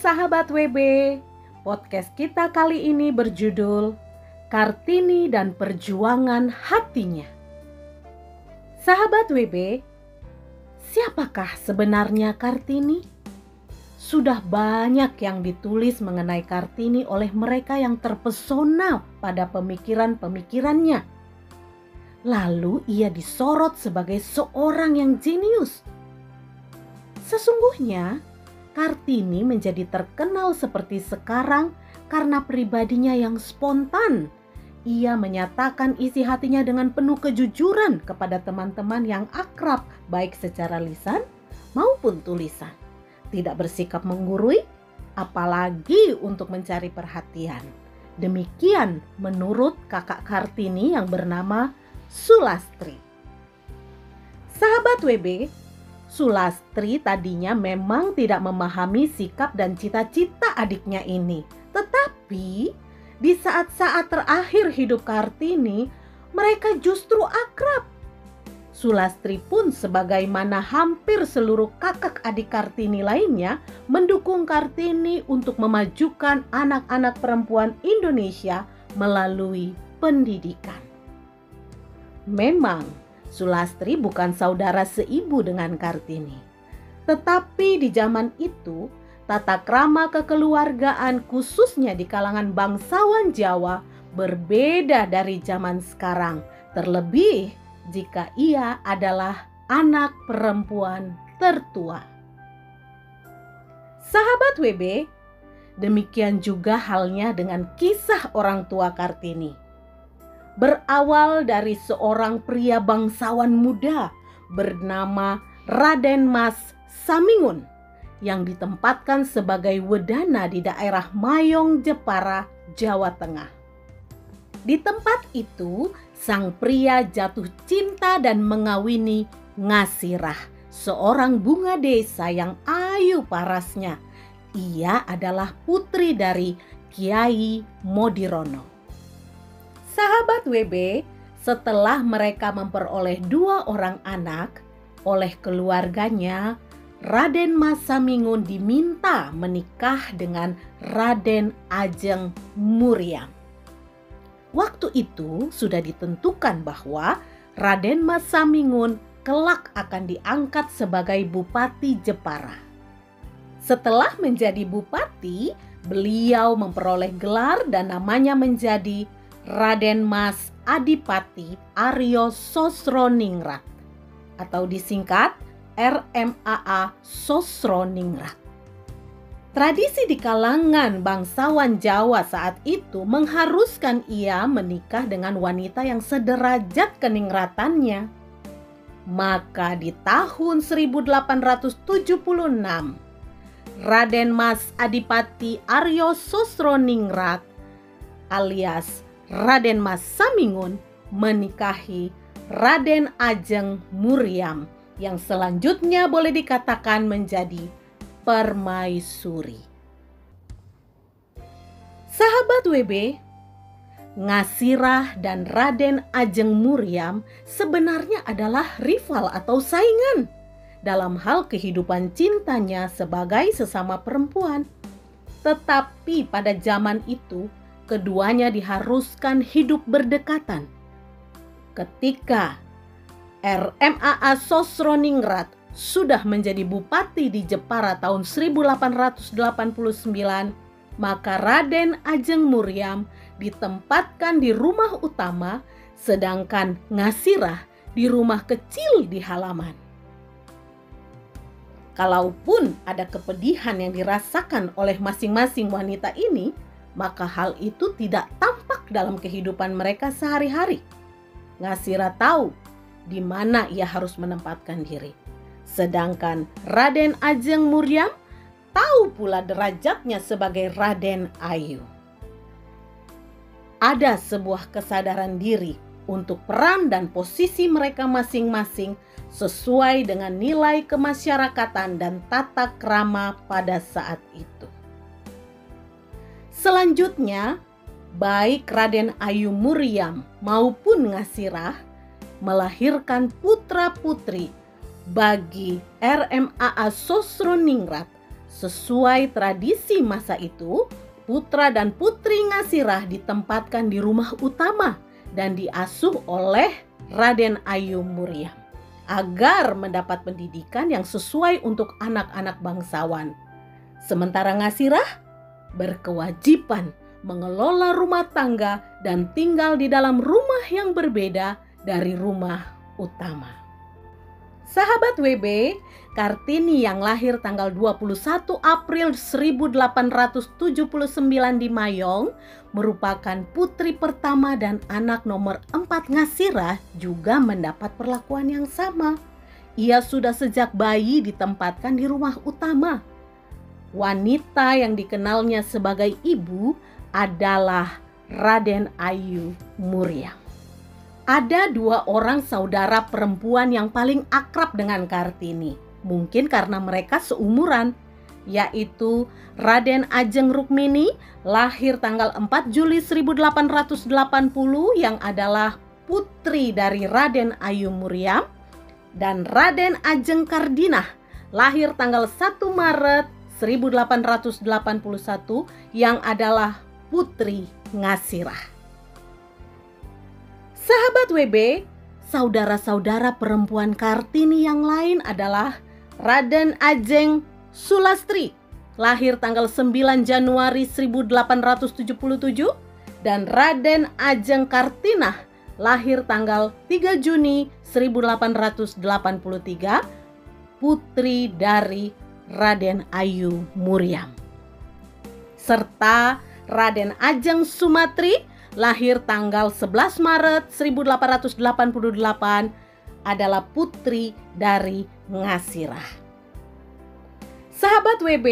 sahabat WB, podcast kita kali ini berjudul Kartini dan Perjuangan Hatinya. Sahabat WB, siapakah sebenarnya Kartini? Sudah banyak yang ditulis mengenai Kartini oleh mereka yang terpesona pada pemikiran-pemikirannya. Lalu ia disorot sebagai seorang yang jenius. Sesungguhnya, Kartini menjadi terkenal seperti sekarang karena pribadinya yang spontan. Ia menyatakan isi hatinya dengan penuh kejujuran kepada teman-teman yang akrab, baik secara lisan maupun tulisan. Tidak bersikap menggurui, apalagi untuk mencari perhatian. Demikian menurut kakak Kartini yang bernama Sulastri. Sahabat WB, Sulastri tadinya memang tidak memahami sikap dan cita-cita adiknya ini. Tetapi di saat-saat terakhir hidup Kartini, mereka justru akrab. Sulastri pun sebagaimana hampir seluruh kakak adik Kartini lainnya mendukung Kartini untuk memajukan anak-anak perempuan Indonesia melalui pendidikan. Memang Sulastri bukan saudara seibu dengan Kartini. Tetapi di zaman itu, tata krama kekeluargaan khususnya di kalangan bangsawan Jawa berbeda dari zaman sekarang. Terlebih jika ia adalah anak perempuan tertua. Sahabat WB, demikian juga halnya dengan kisah orang tua Kartini. Berawal dari seorang pria bangsawan muda bernama Raden Mas Samingun yang ditempatkan sebagai wedana di daerah Mayong, Jepara, Jawa Tengah. Di tempat itu, sang pria jatuh cinta dan mengawini Ngasirah, seorang bunga desa yang ayu parasnya. Ia adalah putri dari Kiai Modirono. Sahabat WB, setelah mereka memperoleh 2 orang anak, oleh keluarganya, Raden Mas Samingun diminta menikah dengan Raden Ajeng Muryam. Waktu itu sudah ditentukan bahwa Raden Mas Samingun kelak akan diangkat sebagai Bupati Jepara. Setelah menjadi bupati, beliau memperoleh gelar dan namanya menjadi Raden Mas Adipati Aryo Sosroningrat atau disingkat RMAA Sosroningrat. Tradisi di kalangan bangsawan Jawa saat itu mengharuskan ia menikah dengan wanita yang sederajat keningratannya. Maka di tahun 1876, Raden Mas Adipati Aryo Sosroningrat alias Raden Mas Samingun menikahi Raden Ajeng Muryam yang selanjutnya boleh dikatakan menjadi permaisuri. Sahabat WB, Ngasirah dan Raden Ajeng Muryam sebenarnya adalah rival atau saingan dalam hal kehidupan cintanya sebagai sesama perempuan. Tetapi pada zaman itu, keduanya diharuskan hidup berdekatan. Ketika RMAA Sosroningrat sudah menjadi bupati di Jepara tahun 1889, maka Raden Ajeng Muryam ditempatkan di rumah utama, sedangkan Ngasirah di rumah kecil di halaman. Kalaupun ada kepedihan yang dirasakan oleh masing-masing wanita ini, maka hal itu tidak tampak dalam kehidupan mereka sehari-hari. Ngasirah tahu di mana ia harus menempatkan diri. Sedangkan Raden Ajeng Muryam tahu pula derajatnya sebagai Raden Ayu. Ada sebuah kesadaran diri untuk peran dan posisi mereka masing-masing sesuai dengan nilai kemasyarakatan dan tata krama pada saat itu. Selanjutnya, baik Raden Ayu Muryam maupun Ngasirah melahirkan putra-putri bagi RMAA Sosroningrat Sesuai tradisi masa itu, putra dan putri Ngasirah ditempatkan di rumah utama dan diasuh oleh Raden Ayu Muryam agar mendapat pendidikan yang sesuai untuk anak-anak bangsawan. Sementara Ngasirah berkewajiban mengelola rumah tangga dan tinggal di dalam rumah yang berbeda dari rumah utama. Sahabat WB, Kartini yang lahir tanggal 21 April 1879 di Mayong merupakan putri pertama dan anak nomor 4 Ngasirah juga mendapat perlakuan yang sama. Ia sudah sejak bayi ditempatkan di rumah utama. Wanita yang dikenalnya sebagai ibu adalah Raden Ayu Muryam. Ada 2 orang saudara perempuan yang paling akrab dengan Kartini, mungkin karena mereka seumuran, yaitu Raden Ajeng Rukmini lahir tanggal 4 Juli 1880 yang adalah putri dari Raden Ayu Muryam, dan Raden Ajeng Kardinah lahir tanggal 1 Maret 1881 yang adalah putri Ngasirah. Sahabat WB, saudara-saudara perempuan Kartini yang lain adalah Raden Ajeng Sulastri, lahir tanggal 9 Januari 1877, dan Raden Ajeng Kartinah, lahir tanggal 3 Juni 1883, putri dari Raden Ayu Muryam. Serta Raden Ajeng Sumatri, lahir tanggal 11 Maret 1888, adalah putri dari Ngasirah. Sahabat WB,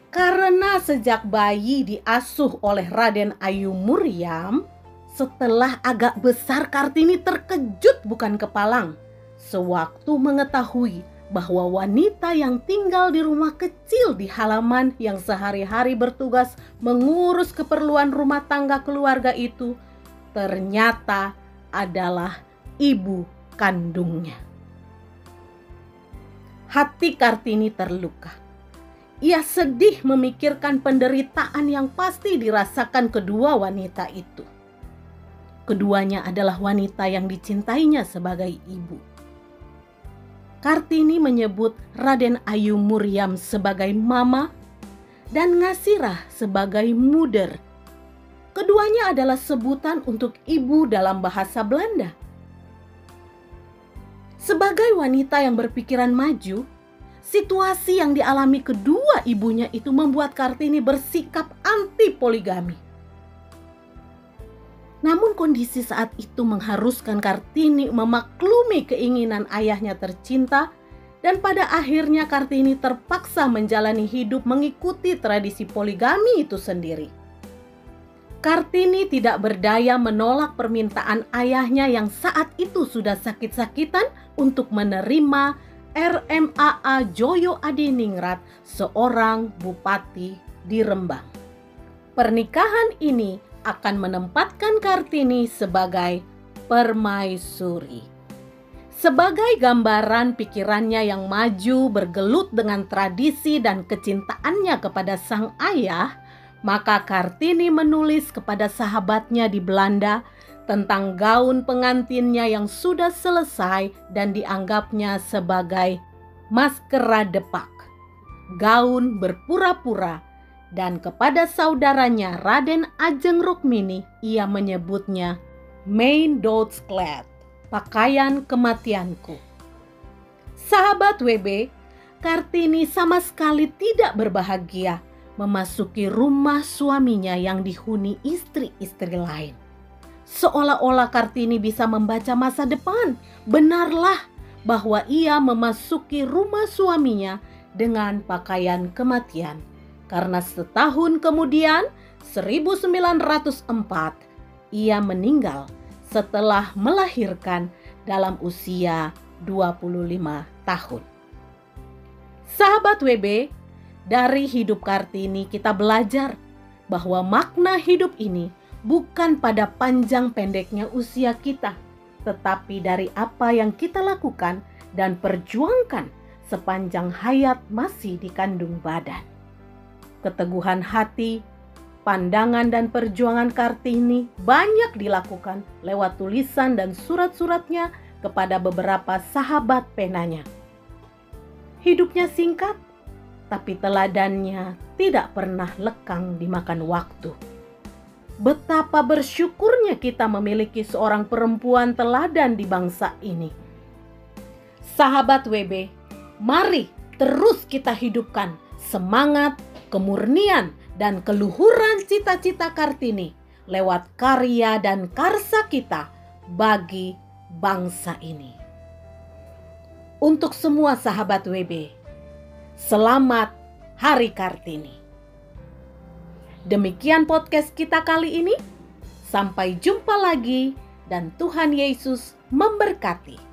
karena sejak bayi diasuh oleh Raden Ayu Muryam, setelah agak besar Kartini terkejut bukan kepalang sewaktu mengetahui bahwa wanita yang tinggal di rumah kecil di halaman yang sehari-hari bertugas mengurus keperluan rumah tangga keluarga itu ternyata adalah ibu kandungnya. Hati Kartini terluka. Ia sedih memikirkan penderitaan yang pasti dirasakan kedua wanita itu. Keduanya adalah wanita yang dicintainya sebagai ibu. Kartini menyebut Raden Ayu Muryam sebagai mama dan Ngasirah sebagai muder. Keduanya adalah sebutan untuk ibu dalam bahasa Belanda. Sebagai wanita yang berpikiran maju, situasi yang dialami kedua ibunya itu membuat Kartini bersikap anti poligami. Namun kondisi saat itu mengharuskan Kartini memaklumi keinginan ayahnya tercinta, dan pada akhirnya Kartini terpaksa menjalani hidup mengikuti tradisi poligami itu sendiri. Kartini tidak berdaya menolak permintaan ayahnya yang saat itu sudah sakit-sakitan untuk menerima RMAA Joyo Adiningrat, seorang bupati di Rembang. Pernikahan ini akan menempatkan Kartini sebagai permaisuri. Sebagai gambaran pikirannya yang maju bergelut dengan tradisi dan kecintaannya kepada sang ayah, maka Kartini menulis kepada sahabatnya di Belanda tentang gaun pengantinnya yang sudah selesai dan dianggapnya sebagai maskera depak, gaun berpura-pura. Dan kepada saudaranya Raden Ajeng Rukmini, ia menyebutnya Mijn doodskled, pakaian kematianku. Sahabat WB, Kartini sama sekali tidak berbahagia memasuki rumah suaminya yang dihuni istri-istri lain. Seolah-olah Kartini bisa membaca masa depan. Benarlah bahwa ia memasuki rumah suaminya dengan pakaian kematian. Karena setahun kemudian, 1904, ia meninggal setelah melahirkan dalam usia 25 tahun. Sahabat WB, dari hidup Kartini kita belajar bahwa makna hidup ini bukan pada panjang pendeknya usia kita, tetapi dari apa yang kita lakukan dan perjuangkan sepanjang hayat masih dikandung badan. Keteguhan hati, pandangan dan perjuangan Kartini banyak dilakukan lewat tulisan dan surat-suratnya kepada beberapa sahabat penanya. Hidupnya singkat, tapi teladannya tidak pernah lekang dimakan waktu. Betapa bersyukurnya kita memiliki seorang perempuan teladan di bangsa ini. Sahabat WB, mari terus kita hidupkan semangat, kemurnian, dan keluhuran cita-cita Kartini lewat karya dan karsa kita bagi bangsa ini. Untuk semua sahabat WB, selamat Hari Kartini. Demikian podcast kita kali ini. Sampai jumpa lagi dan Tuhan Yesus memberkati.